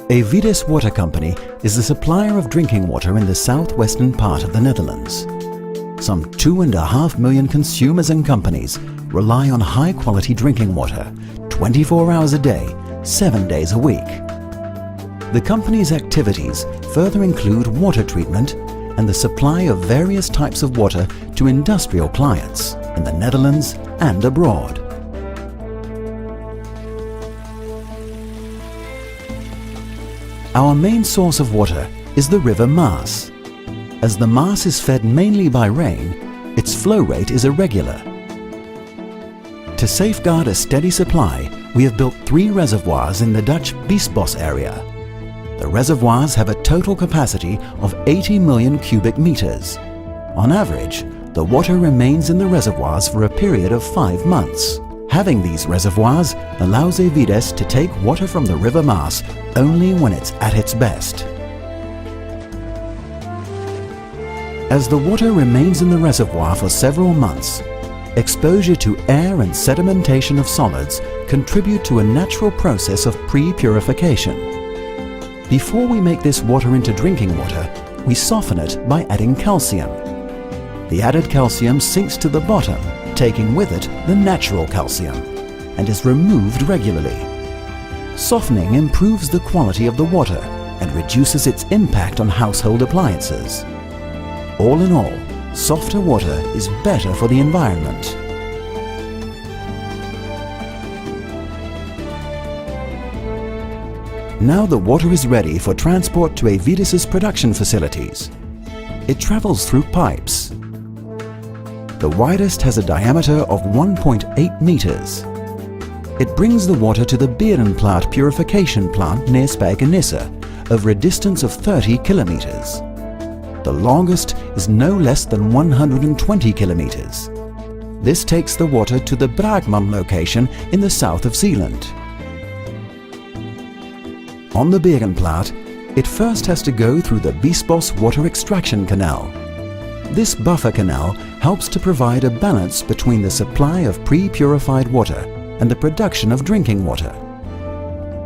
Eivides Water Company is the supplier of drinking water in the southwestern part of the Netherlands. Some 2.5 million consumers and companies rely on high-quality drinking water 24 hours a day, 7 days a week. The company's activities further include water treatment and the supply of various types of water to industrial clients in the Netherlands and abroad. Our main source of water is the River Maas. As the Maas is fed mainly by rain, its flow rate is irregular. To safeguard a steady supply, we have built 3 reservoirs in the Dutch Biesbos area. The reservoirs have a total capacity of 80 million cubic meters. On average, the water remains in the reservoirs for a period of 5 months. Having these reservoirs allows Eivides to take water from the River Maas only when it's at its best. As the water remains in the reservoir for several months, exposure to air and sedimentation of solids contribute to a natural process of pre-purification. Before we make this water into drinking water, we soften it by adding calcium. The added calcium sinks to the bottom, taking with it the natural calcium, and is removed regularly. Softening improves the quality of the water and reduces its impact on household appliances. All in all, softer water is better for the environment. Now the water is ready for transport to Eivides's production facilities. It travels through pipes. The widest has a diameter of 1.8 meters. It brings the water to the Berenplaat purification plant near Spijkenisse, over a distance of 30 kilometers. The longest is no less than 120 kilometers. This takes the water to the Braakman location in the south of Zeeland. On the Berenplaat, it first has to go through the Biesbos water extraction canal. This buffer canal helps to provide a balance between the supply of pre-purified water and the production of drinking water.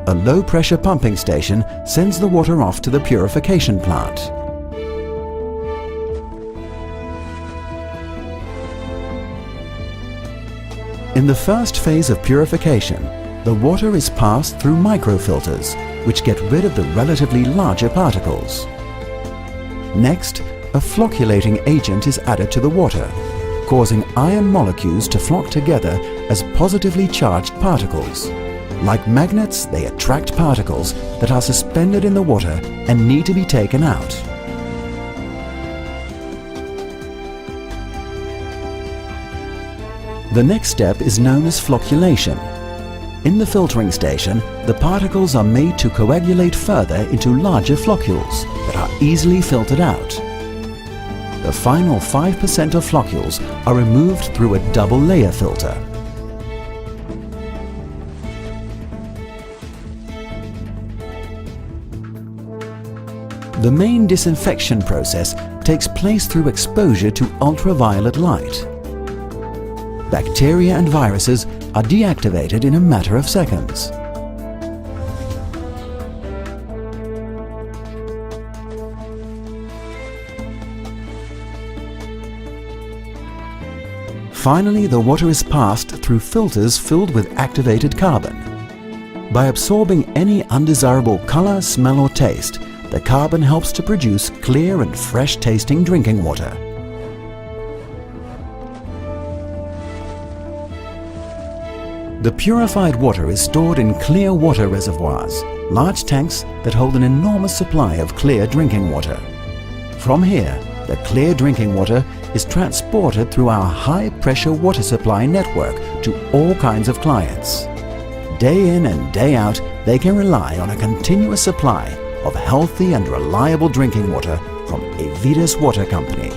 A low-pressure pumping station sends the water off to the purification plant. In the first phase of purification, the water is passed through microfilters, which get rid of the relatively larger particles. Next, a flocculating agent is added to the water, causing iron molecules to flock together as positively charged particles. Like magnets, they attract particles that are suspended in the water and need to be taken out. The next step is known as flocculation. In the filtering station, the particles are made to coagulate further into larger floccules that are easily filtered out. The final 5% of floccules are removed through a double layer filter. The main disinfection process takes place through exposure to ultraviolet light. Bacteria and viruses are deactivated in a matter of seconds. Finally, the water is passed through filters filled with activated carbon. By absorbing any undesirable color, smell or taste, the carbon helps to produce clear and fresh-tasting drinking water. The purified water is stored in clear water reservoirs, large tanks that hold an enormous supply of clear drinking water. From here, the clear drinking water is transported through our high-pressure water supply network to all kinds of clients. Day in and day out, they can rely on a continuous supply of healthy and reliable drinking water from Eivides Water Company.